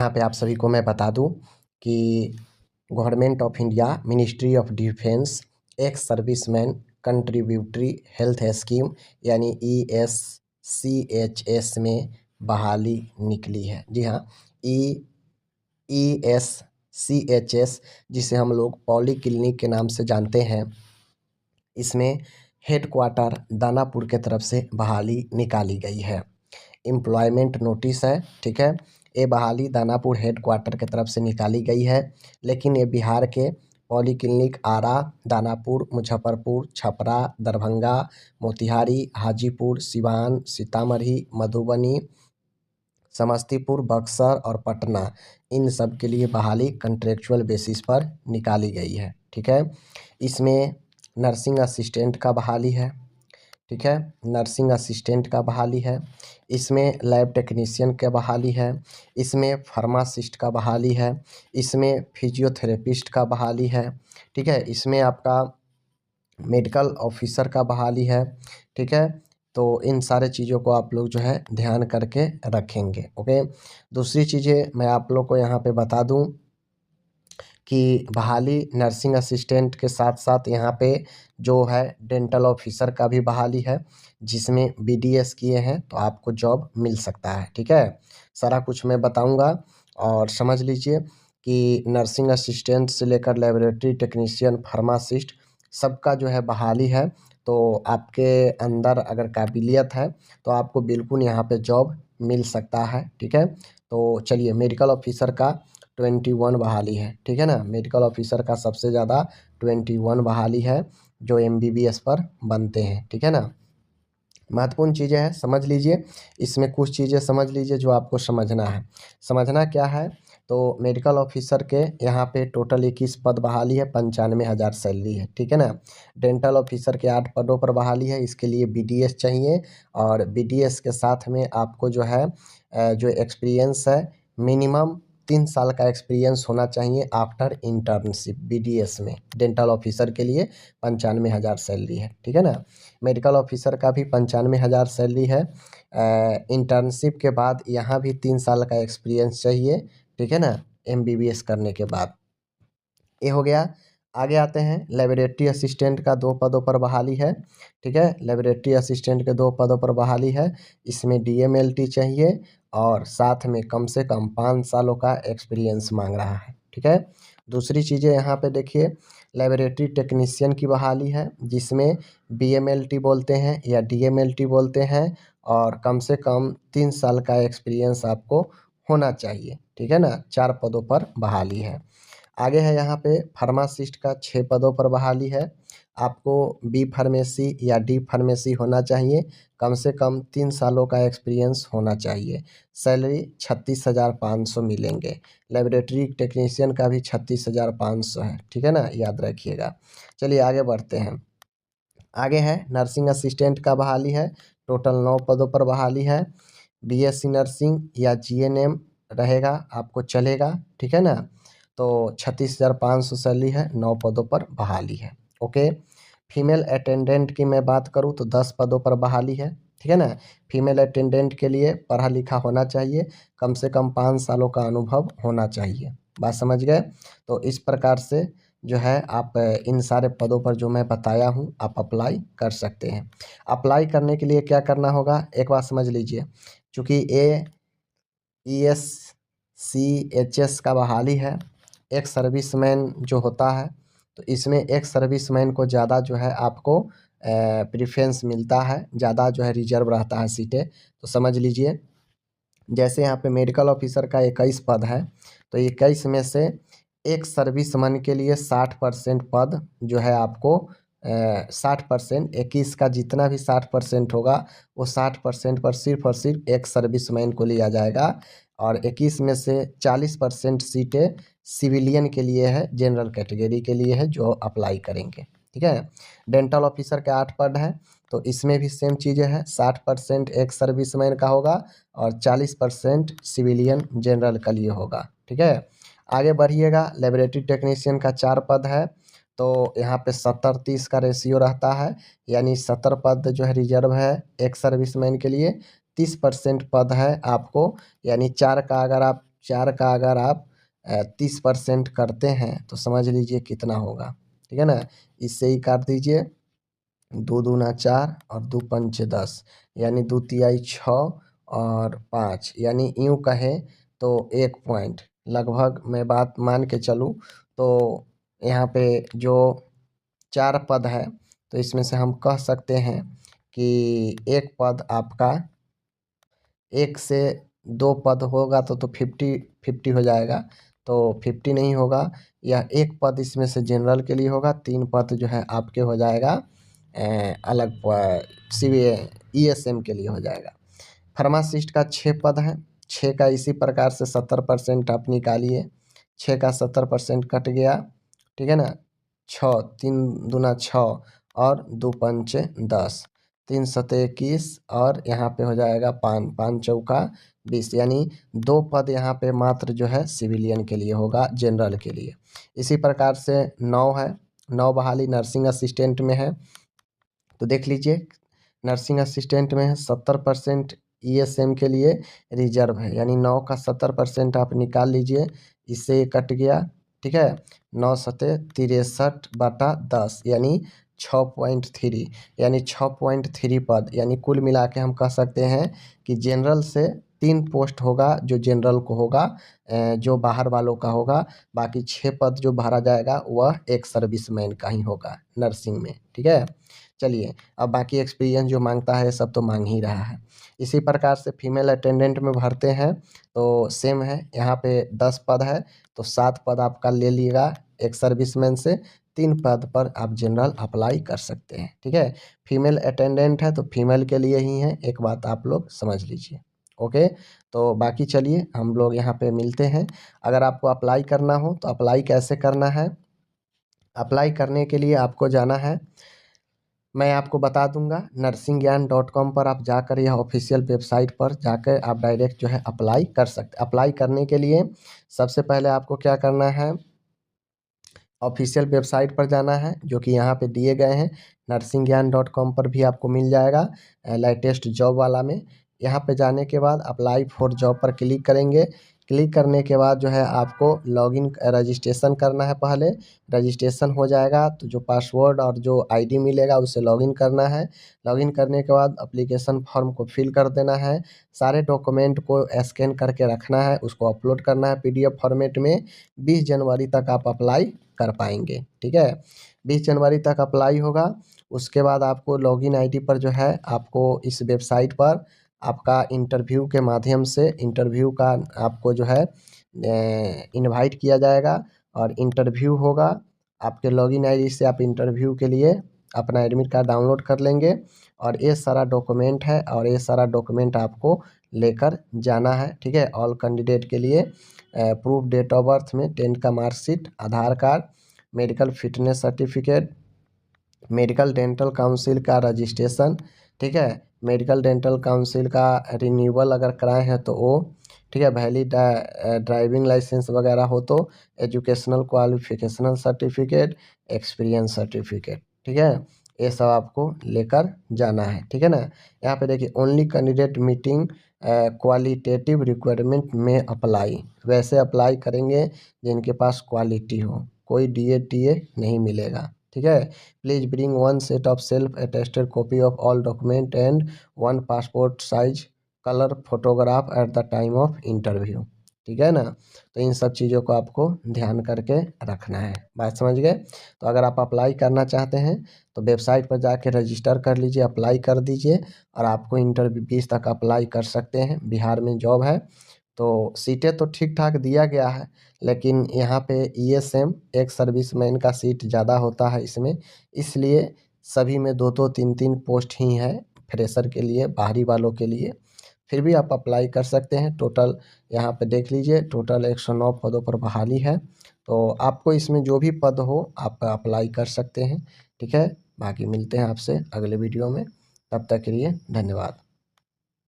यहाँ पे आप सभी को मैं बता दूं कि government of India ministry of defence ex serviceman contributory health scheme यानी ESCHS में बहाली निकली है। जी हाँ, ESCHS जिसे हम लोग पॉली क्लिनिक के नाम से जानते हैं, इसमें हेडक्वार्टर दानापुर के तरफ से बहाली निकाली गई है। एम्प्लॉयमेंट नोटिस है, ठीक है। ये बहाली दानापुर हेडक्वार्टर के तरफ से निकाली गई है, लेकिन ये बिहार के पॉलीक्लिनिक आरा, दानापुर, मुजफ्फरपुर, छपरा, दरभंगा, मोतिहारी, हाजीपुर, सिवान, सीतामढ़ी, मधुबनी, समस्तीपुर, बक्सर और पटना, इन सब के लिए बहाली कॉन्ट्रेक्चुअल बेसिस पर निकाली गई है, ठीक है। इसमें नर्सिंग असिस्टेंट का बहाली है, ठीक है, नर्सिंग असिस्टेंट का बहाली है। इसमें लैब टेक्नीशियन का बहाली है। इसमें फार्मासिस्ट का बहाली है। इसमें फिजियोथेरेपिस्ट का बहाली है, ठीक है। इसमें आपका मेडिकल ऑफिसर का बहाली है, ठीक है। तो इन सारे चीज़ों को आप लोग जो है ध्यान करके रखेंगे, ओके। दूसरी चीज़ें मैं आप लोग को यहाँ पे बता दूँ कि बहाली नर्सिंग असिस्टेंट के साथ साथ यहाँ पे जो है डेंटल ऑफिसर का भी बहाली है, जिसमें BDS किए हैं तो आपको जॉब मिल सकता है, ठीक है। सारा कुछ मैं बताऊंगा और समझ लीजिए कि नर्सिंग असिस्टेंट से लेकर लेबोरेटरी टेक्नीशियन, फार्मासिस्ट, सबका जो है बहाली है। तो आपके अंदर अगर काबिलियत है तो आपको बिल्कुल यहाँ पे जॉब मिल सकता है, ठीक है। तो चलिए, मेडिकल ऑफिसर का 21 बहाली है, ठीक है ना। मेडिकल ऑफिसर का सबसे ज़्यादा 21 बहाली है जो MBBS पर बनते हैं, ठीक है ना। महत्वपूर्ण चीज़ें हैं, समझ लीजिए। इसमें कुछ चीज़ें समझ लीजिए जो आपको समझना है। समझना क्या है, तो मेडिकल ऑफिसर के यहाँ पे टोटल 21 पद बहाली है, 95,000 सैलरी है, ठीक है ना। डेंटल ऑफिसर के 8 पदों पर बहाली है, इसके लिए BDS चाहिए और BDS के साथ में आपको जो है जो एक्सपीरियंस है, मिनिमम 3 साल का एक्सपीरियंस होना चाहिए आफ्टर इंटर्नशिप। BDS में डेंटल ऑफिसर के लिए 95,000 सैलरी है, ठीक है ना। मेडिकल ऑफिसर का भी 95,000 सैलरी है। इंटर्नशिप के बाद यहाँ भी 3 साल का एक्सपीरियंस चाहिए, ठीक है ना, MBBS करने के बाद। ये हो गया। आगे आते हैं, लेबोरेटरी असिस्टेंट का 2 पदों पर बहाली है, ठीक है। लेबोरेटरी असिस्टेंट के 2 पदों पर बहाली है। इसमें DMLT चाहिए और साथ में कम से कम 5 सालों का एक्सपीरियंस मांग रहा है, ठीक है। दूसरी चीज़ें यहाँ पे देखिए, लेबोरेटरी टेक्नीशियन की बहाली है, जिसमें BMLT बोलते हैं या DMLT बोलते हैं और कम से कम 3 साल का एक्सपीरियंस आपको होना चाहिए, ठीक है ना। 4 पदों पर बहाली है। आगे है यहाँ पे फार्मासिस्ट का 6 पदों पर बहाली है। आपको B फार्मेसी या D फार्मेसी होना चाहिए, कम से कम 3 सालों का एक्सपीरियंस होना चाहिए। सैलरी 36,500 मिलेंगे। लेबोरेटरी टेक्नीशियन का भी 36,500 है, ठीक है ना, याद रखिएगा। चलिए आगे बढ़ते हैं। आगे है नर्सिंग असिस्टेंट का बहाली है, टोटल 9 पदों पर बहाली है। BSc नर्सिंग या GNM रहेगा, आपको चलेगा, ठीक है ना। तो 36,500 सैलरी है, 9 पदों पर बहाली है, ओके। फीमेल अटेंडेंट की मैं बात करूँ तो 10 पदों पर बहाली है, ठीक है ना। फीमेल अटेंडेंट के लिए पढ़ा लिखा होना चाहिए, कम से कम 5 सालों का अनुभव होना चाहिए। बात समझ गए। तो इस प्रकार से जो है आप इन सारे पदों पर जो मैं बताया हूँ आप अप्लाई कर सकते हैं। अप्लाई करने के लिए क्या करना होगा, एक बात समझ लीजिए। चूँकि ESCHS का बहाली है, एक्स सर्विसमैन जो होता है, तो इसमें एक्स सर्विसमैन को ज़्यादा जो है आपको प्रेफरेंस मिलता है, ज़्यादा जो है रिजर्व रहता है सीटें। तो समझ लीजिए, जैसे यहाँ पे मेडिकल ऑफिसर का 21 पद है, तो 21 में से एक सर्विसमैन के लिए 60% पद जो है आपको 60%, 21 का जितना भी 60% होगा वो 60% पर सिर्फ और सिर्फ एक सर्विसमैन को लिया जाएगा और 21 में से 40% सीटें सिविलियन के लिए है, जनरल कैटेगरी के लिए है जो अप्लाई करेंगे, ठीक है। डेंटल ऑफिसर के 8 पद हैं, तो इसमें भी सेम चीज़ें हैं, 60% एक सर्विसमैन का होगा और 40% सिविलियन जनरल के लिए होगा, ठीक है। आगे बढ़िएगा, लेबोरेटरी टेक्नीशियन का 4 पद है, तो यहाँ पे 70-30 का रेशियो रहता है, यानी 70 पद जो है रिजर्व है एक सर्विसमैन के लिए, 30% पद है आपको, यानी 4 का अगर आप 4 का अगर आप 30% करते हैं तो समझ लीजिए कितना होगा, ठीक है ना। इससे ही काट दीजिए, 2 दूना 4 और 2 पंचे 10, यानी 2 तिहाई 6 और 5, यानी यूँ कहें तो 1 पॉइंट लगभग मैं बात मान के चलूँ तो यहाँ पे जो 4 पद है तो इसमें से हम कह सकते हैं कि एक पद आपका 1 से 2 पद होगा तो 50-50 हो जाएगा, तो 50 नहीं होगा। यह एक पद इसमें से जनरल के लिए होगा, 3 पद जो है आपके हो जाएगा अलग ईएसएम के लिए हो जाएगा। फार्मासिस्ट का 6 पद है, 6 का इसी प्रकार से 70% आप निकालिए, 6 का 70% कट गया, ठीक है ना। 6 3 दूना 6 और 2 पंचे 10, 3 सते 21 और यहाँ पे हो जाएगा 5 5 चौका 20, यानी 2 पद यहाँ पे मात्र जो है सिविलियन के लिए होगा, जनरल के लिए। इसी प्रकार से 9 है, 9 बहाली नर्सिंग असिस्टेंट में है, तो देख लीजिए नर्सिंग असिस्टेंट में 70% ईएसएम के लिए रिजर्व है, यानी 9 का 70% आप निकाल लीजिए, इससे ये कट गया, ठीक है। 9 सते 63 बटा 10 यानी 6.3, यानी 6.3 पद, यानी कुल मिला के हम कह सकते हैं कि जनरल से 3 पोस्ट होगा जो जनरल को होगा, जो बाहर वालों का होगा, बाकी 6 पद जो भरा जाएगा वह एक सर्विसमैन का ही होगा नर्सिंग में, ठीक है। चलिए अब बाकी एक्सपीरियंस जो मांगता है सब तो मांग ही रहा है। इसी प्रकार से फीमेल अटेंडेंट में भरते हैं तो सेम है, यहाँ पे 10 पद है तो 7 पद आपका ले लिएगा एक सर्विसमैन से, 3 पद पर आप जनरल अप्लाई कर सकते हैं, ठीक है। फीमेल अटेंडेंट है तो फीमेल के लिए ही है, एक बात आप लोग समझ लीजिए, ओके। तो बाकी चलिए हम लोग यहाँ पे मिलते हैं। अगर आपको अप्लाई करना हो तो अप्लाई कैसे करना है, अप्लाई करने के लिए आपको जाना है, मैं आपको बता दूंगा, nursingyan.com पर आप जाकर यह ऑफिशियल वेबसाइट पर जाकर आप डायरेक्ट जो है अप्लाई कर सकते। अप्लाई करने के लिए सबसे पहले आपको क्या करना है, ऑफिशियल वेबसाइट पर जाना है जो कि यहाँ पे दिए गए हैं, nursingyan.com पर भी आपको मिल जाएगा लेटेस्ट जॉब वाला में। यहाँ पे जाने के बाद अप्लाई फॉर जॉब पर क्लिक करेंगे, क्लिक करने के बाद जो है आपको लॉगिन रजिस्ट्रेशन करना है, पहले रजिस्ट्रेशन हो जाएगा तो जो पासवर्ड और जो आईडी मिलेगा उससे लॉगिन करना है। लॉगिन करने के बाद एप्लीकेशन फॉर्म को फिल कर देना है, सारे डॉक्यूमेंट को स्कैन करके रखना है, उसको अपलोड करना है पीडीएफ फॉर्मेट में। 20 जनवरी तक आप अप्लाई कर पाएंगे, ठीक है। 20 जनवरी तक अप्लाई होगा, उसके बाद आपको लॉगिन आईडी पर जो है आपको इस वेबसाइट पर आपका इंटरव्यू के माध्यम से इंटरव्यू का आपको जो है इनवाइट किया जाएगा और इंटरव्यू होगा। आपके लॉगिन आईडी से आप इंटरव्यू के लिए अपना एडमिट कार्ड डाउनलोड कर लेंगे और ये सारा डॉक्यूमेंट है और ये सारा डॉक्यूमेंट आपको लेकर जाना है, ठीक है। ऑल कैंडिडेट के लिए प्रूफ डेट ऑफ बर्थ में 10th का marksheet, Aadhaar card, medical fitness certificate, medical dental council का रजिस्ट्रेशन, ठीक है। मेडिकल डेंटल काउंसिल का रिन्यूअल अगर कराए हैं तो वो, ठीक है। वैलिड ड्राइविंग लाइसेंस वगैरह हो तो, एजुकेशनल क्वालिफिकेशनल सर्टिफिकेट, एक्सपीरियंस सर्टिफिकेट, ठीक है। ये सब आपको लेकर जाना है, ठीक है ना। यहाँ पे देखिए only candidate meeting qualitative requirement में अप्लाई, वैसे अप्लाई करेंगे जिनके पास क्वालिटी हो, कोई डीए टीए नहीं मिलेगा, ठीक है। Please bring 1 set of self attested copy of all document and 1 passport size colour photograph at the time of interview, ठीक है ना। तो इन सब चीज़ों को आपको ध्यान करके रखना है, बात समझ गए। तो अगर आप अप्लाई करना चाहते हैं तो वेबसाइट पर जाके रजिस्टर कर लीजिए, अप्लाई कर दीजिए और आपको इंटरव्यू 20 तक अप्लाई कर सकते हैं। बिहार में जॉब है तो सीटें तो ठीक ठाक दिया गया है, लेकिन यहाँ पे ईएसएम एक सर्विसमैन का सीट ज़्यादा होता है इसमें, इसलिए सभी में 2-2 3-3 पोस्ट ही हैं फ्रेशर के लिए, बाहरी वालों के लिए। फिर भी आप अप्लाई कर सकते हैं। टोटल यहाँ पे देख लीजिए, टोटल 109 पदों पर बहाली है, तो आपको इसमें जो भी पद हो आप अप्लाई कर सकते हैं, ठीक है। बाकी मिलते हैं आपसे अगले वीडियो में, तब तक के लिए धन्यवाद।